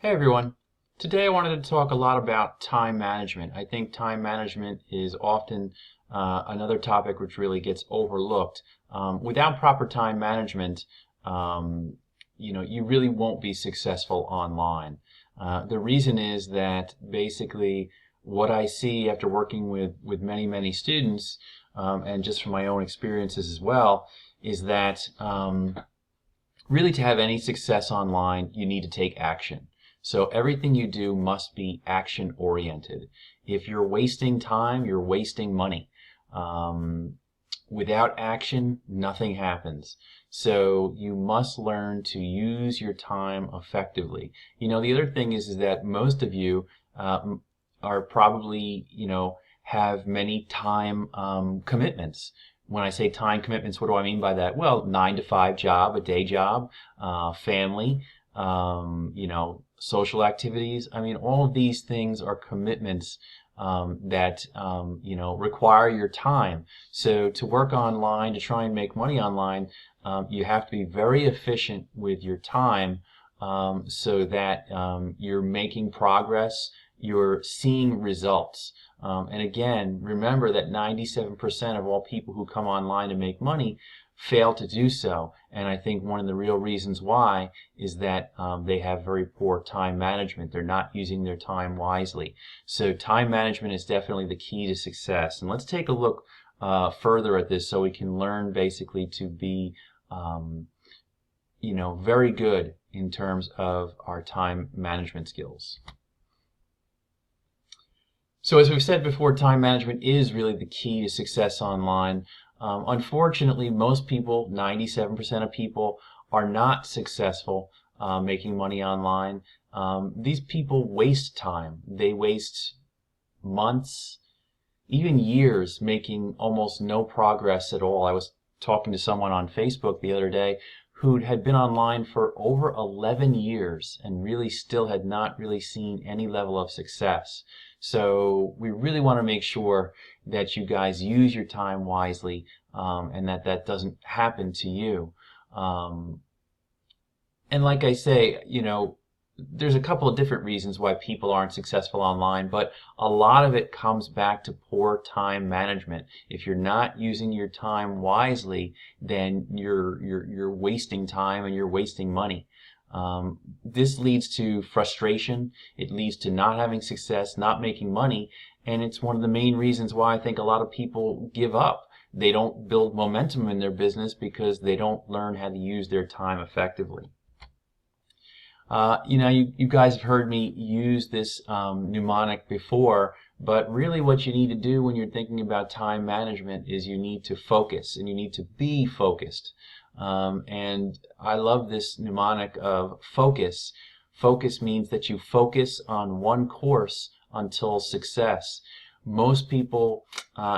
Hey everyone. Today I wanted to talk a lot about time management. I think time management is often another topic which really gets overlooked. Without proper time management, you really won't be successful online. The reason is that basically what I see after working with many students, and just from my own experiences as well, is that really to have any success online, you need to take action. So everything you do must be action oriented. If you're wasting time, you're wasting money. Without action, nothing happens. So you must learn to use your time effectively. The other thing is that most of you are probably, have many time commitments. When I say time commitments, what do I mean by that? Well, 9 to 5 job, a day job, family, social activities. I mean, all of these things are commitments that require your time. So to work online, to try and make money online, you have to be very efficient with your time, so that you're making progress, you're seeing results. And again, remember that 97% of all people who come online to make money fail to do so. And I think one of the real reasons why is that they have very poor time management. They're not using their time wisely. So time management is definitely the key to success. And let's take a look further at this so we can learn basically to be very good in terms of our time management skills. So as we've said before, time management is really the key to success online. Unfortunately, most people, 97% of people, are not successful making money online. These people waste time. They waste months, even years, making almost no progress at all. I was talking to someone on Facebook the other day who had been online for over 11 years and really still had not really seen any level of success. So we really want to make sure that you guys use your time wisely, and that doesn't happen to you. And like I say, there's a couple of different reasons why people aren't successful online, but a lot of it comes back to poor time management. If you're not using your time wisely, then you're wasting time and you're wasting money. This leads to frustration. It leads to not having success, not making money, and it's one of the main reasons why I think a lot of people give up. They don't build momentum in their business because they don't learn how to use their time effectively. You guys have heard me use this mnemonic before, but really what you need to do when you're thinking about time management is you need to focus, and you need to be focused. And I love this mnemonic of focus. Focus means that you focus on one course until success. Most people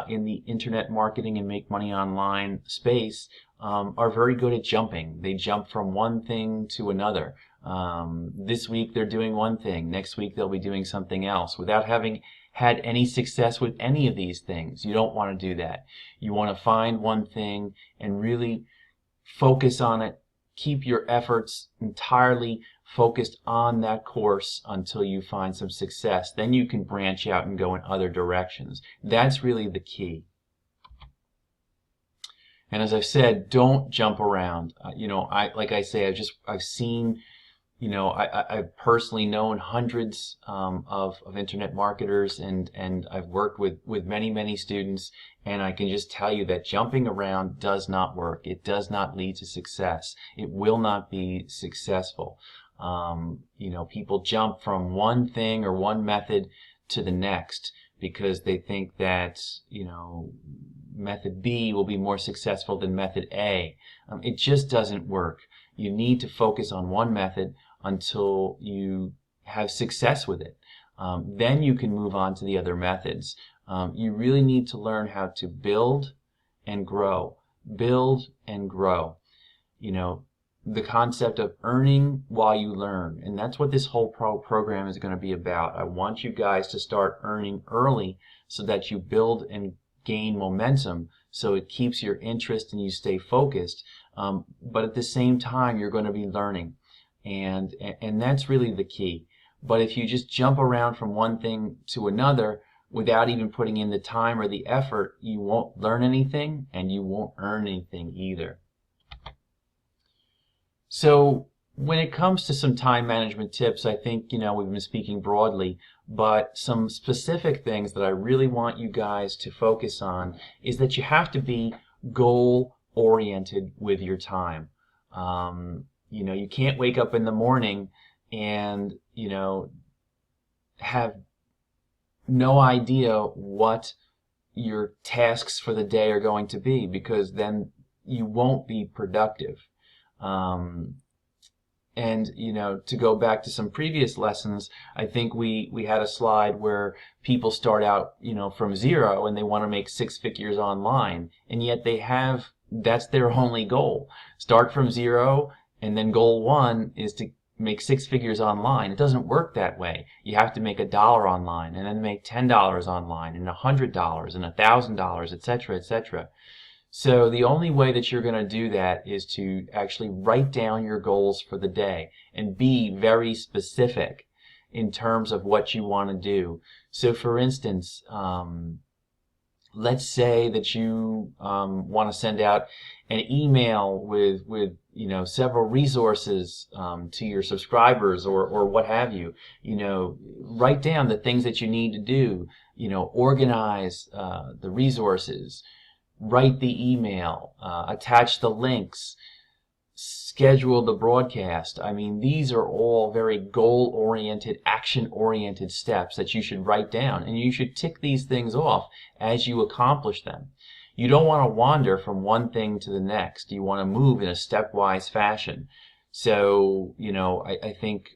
in the internet marketing and make money online space are very good at jumping. They jump from one thing to another. This week they're doing one thing. Next week they'll be doing something else without having had any success with any of these things. You don't want to do that. You want to find one thing and really focus on it. Keep your efforts entirely focused on that course until you find some success. Then you can branch out and go in other directions. That's really the key. And as I've said, don't jump around. I've seen, I've personally known hundreds of internet marketers, and I've worked with many students, and I can just tell you that jumping around does not work. It does not lead to success. It will not be successful. People jump from one thing or one method to the next because they think that, method B will be more successful than method A. It just doesn't work. You need to focus on one method until you have success with it. Then you can move on to the other methods. You really need to learn how to build and grow. Build and grow. The concept of earning while you learn. And that's what this whole program is going to be about. I want you guys to start earning early so that you build and gain momentum, so it keeps your interest and you stay focused. But at the same time, you're going to be learning. And that's really the key. But if you just jump around from one thing to another without even putting in the time or the effort, you won't learn anything and you won't earn anything either. So when it comes to some time management tips, I think, we've been speaking broadly, but some specific things that I really want you guys to focus on is that you have to be goal oriented with your time. You can't wake up in the morning and, have no idea what your tasks for the day are going to be, because then you won't be productive. And to go back to some previous lessons, I think we had a slide where people start out from zero and they want to make 6 figures online, and yet that's their only goal. Start from zero, and then goal one is to make 6 figures online. It doesn't work that way. You have to make $1 online, and then make $10 online, and $100 and $1,000, etc., etc. So the only way that you're going to do that is to actually write down your goals for the day and be very specific in terms of what you want to do. So for instance, let's say that you want to send out an email with several resources to your subscribers, or what have you. Write down the things that you need to do. Organize the resources. Write the email, attach the links, schedule the broadcast. I mean, these are all very goal-oriented, action-oriented steps that you should write down, and you should tick these things off as you accomplish them. You don't want to wander from one thing to the next. You want to move in a stepwise fashion. So, I think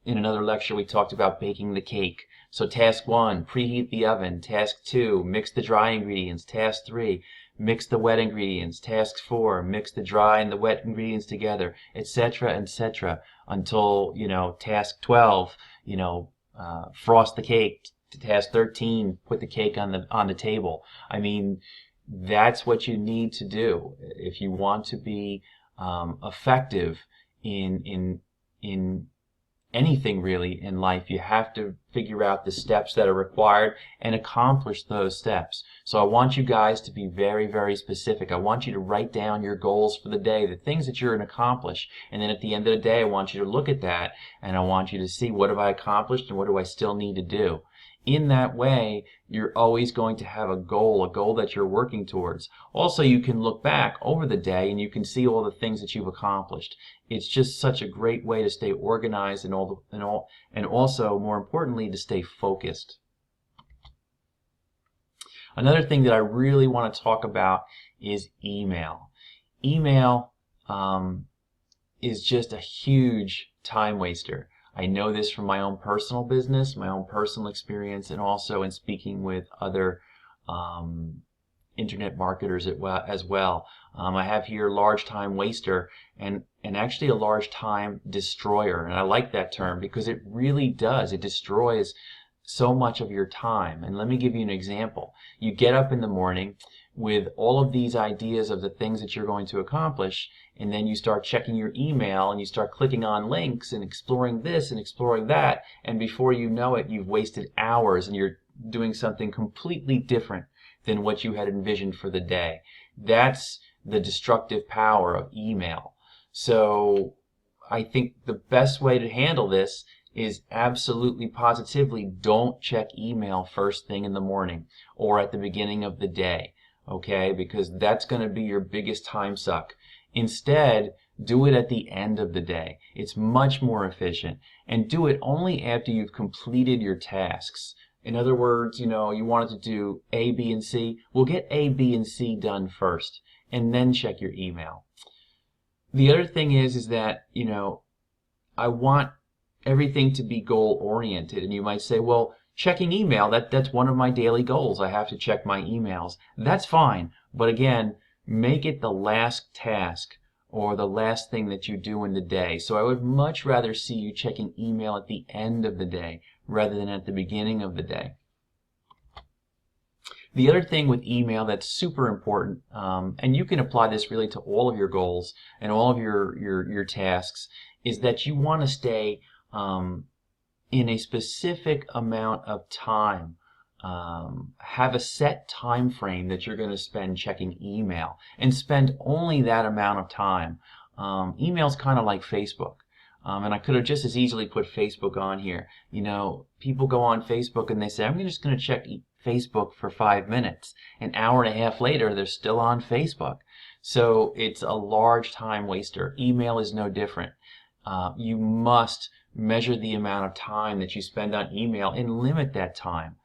in another lecture we talked about baking the cake. So task 1, preheat the oven. Task 2, mix the dry ingredients. Task 3, mix the wet ingredients. Task 4, mix the dry and the wet ingredients together, etc., etc., until, task 12, frost the cake. Task 13, put the cake on the table. I mean, that's what you need to do if you want to be effective in anything really in life. You have to figure out the steps that are required and accomplish those steps. So I want you guys to be very, very specific. I want you to write down your goals for the day, the things that you're going to accomplish. And then at the end of the day, I want you to look at that and I want you to see, what have I accomplished and what do I still need to do? In that way, you're always going to have a goal that you're working towards. Also, you can look back over the day and you can see all the things that you've accomplished. It's just such a great way to stay organized and also, more importantly, to stay focused. Another thing that I really want to talk about is email. Email is just a huge time waster. I know this from my own personal business, my own personal experience, and also in speaking with other internet marketers as well. I have here large time waster and actually a large time destroyer. And I like that term because it really does. It destroys so much of your time. And let me give you an example. You get up in the morning with all of these ideas of the things that you're going to accomplish, and then you start checking your email and you start clicking on links and exploring this and exploring that, and before you know it, you've wasted hours and you're doing something completely different than what you had envisioned for the day. That's the destructive power of email. So I think the best way to handle this is absolutely positively don't check email first thing in the morning or at the beginning of the day. Okay, because that's going to be your biggest time suck. Instead, do it at the end of the day. It's much more efficient. And do it only after you've completed your tasks. In other words, you wanted to do A, B, and C. Well, get A, B, and C done first, and then check your email. The other thing is that, I want everything to be goal-oriented. And you might say, well, checking email, that's one of my daily goals. I have to check my emails. That's fine. But again, make it the last task or the last thing that you do in the day. So I would much rather see you checking email at the end of the day rather than at the beginning of the day. The other thing with email that's super important, and you can apply this really to all of your goals and all of your tasks, is that you want to stay in a specific amount of time. Have a set time frame that you're going to spend checking email, and spend only that amount of time. Email's kind of like Facebook. And I could have just as easily put Facebook on here. You know, people go on Facebook and they say, I'm just going to check Facebook for 5 minutes. An hour and a half later, they're still on Facebook. So it's a large time waster. Email is no different. You must measure the amount of time that you spend on email and limit that time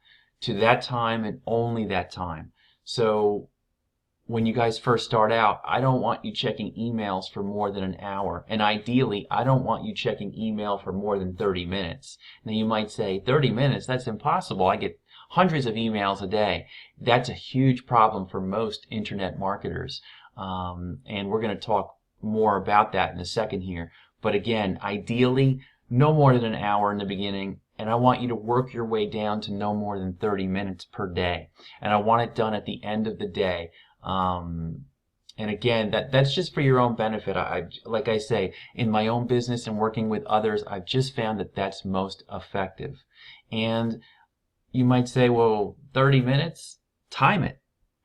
to that time and only that time. So when you guys first start out, I don't want you checking emails for more than an hour. And ideally, I don't want you checking email for more than 30 minutes. Now you might say, 30 minutes? That's impossible. I get hundreds of emails a day. That's a huge problem for most internet marketers. And we're going to talk more about that in a second here. But again, ideally, no more than an hour in the beginning. And I want you to work your way down to no more than 30 minutes per day. And I want it done at the end of the day. And again, that's just for your own benefit. Like I say, in my own business and working with others, I've just found that that's most effective. And you might say, well, 30 minutes? Time it.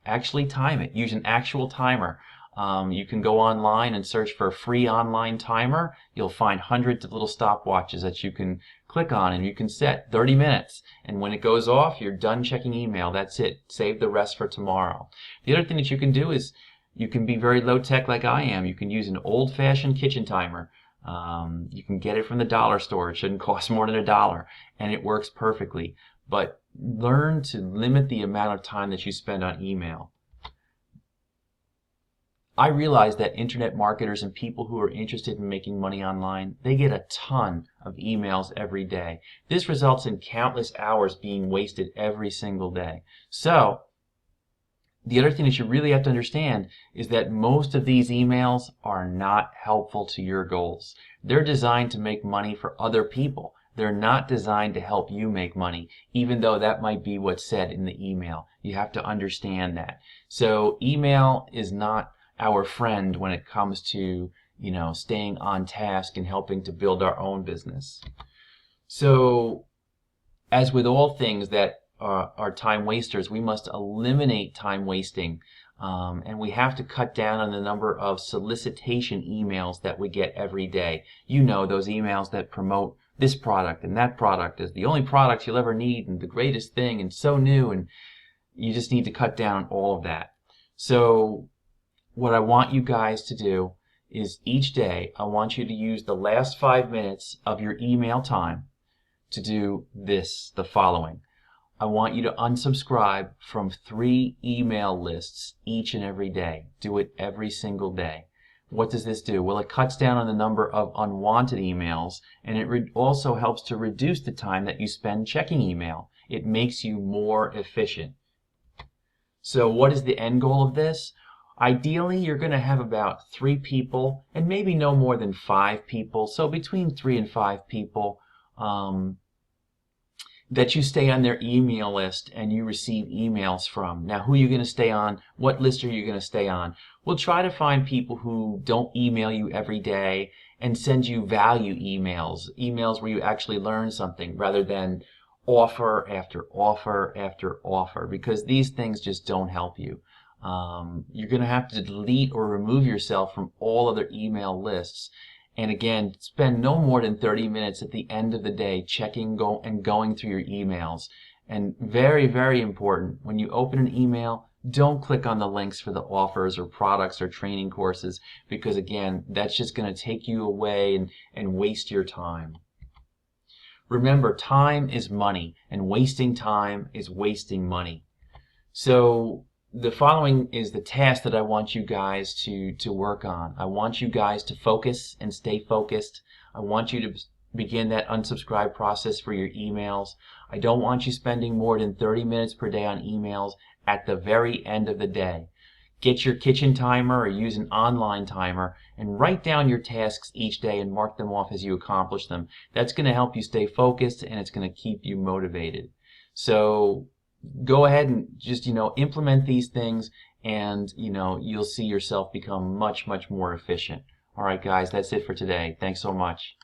Actually time it. Use an actual timer. You can go online and search for a free online timer. You'll find hundreds of little stopwatches that you can click on, and you can set 30 minutes. And when it goes off, you're done checking email. That's it. Save the rest for tomorrow. The other thing that you can do is you can be very low tech like I am. You can use an old-fashioned kitchen timer. You can get it from the dollar store. It shouldn't cost more than $1, and it works perfectly. But learn to limit the amount of time that you spend on email. I realize that internet marketers and people who are interested in making money online, they get a ton of emails every day. This results in countless hours being wasted every single day. So, the other thing that you really have to understand is that most of these emails are not helpful to your goals. They're designed to make money for other people. They're not designed to help you make money, even though that might be what's said in the email. You have to understand that. So, email is not our friend when it comes to, staying on task and helping to build our own business. So, as with all things that are time wasters, we must eliminate time wasting, and we have to cut down on the number of solicitation emails that we get every day. You know, those emails that promote this product and that product as the only product you'll ever need and the greatest thing and so new, and you just need to cut down on all of that. So what I want you guys to do is each day, I want you to use the last 5 minutes of your email time to do the following. I want you to unsubscribe from 3 email lists each and every day. Do it every single day. What does this do? Well, it cuts down on the number of unwanted emails, and it also helps to reduce the time that you spend checking email. It makes you more efficient. So what is the end goal of this? Ideally, you're going to have about 3 people, and maybe no more than 5 people, so between 3 and 5 people that you stay on their email list and you receive emails from. Now, who are you going to stay on? What list are you going to stay on? We'll try to find people who don't email you every day and send you value emails where you actually learn something rather than offer after offer after offer, because these things just don't help you. You're going to have to delete or remove yourself from all other email lists. And again, spend no more than 30 minutes at the end of the day checking and going through your emails. And very, very important, when you open an email, don't click on the links for the offers or products or training courses, because again, that's just going to take you away and waste your time. Remember, time is money, and wasting time is wasting money. So the following is the task that I want you guys to work on. I want you guys to focus and stay focused. I want you to begin that unsubscribe process for your emails. I don't want you spending more than 30 minutes per day on emails at the very end of the day. Get your kitchen timer or use an online timer and write down your tasks each day and mark them off as you accomplish them. That's going to help you stay focused, and it's going to keep you motivated. So go ahead and just, implement these things, and, you'll see yourself become much, much more efficient. All right, guys, that's it for today. Thanks so much.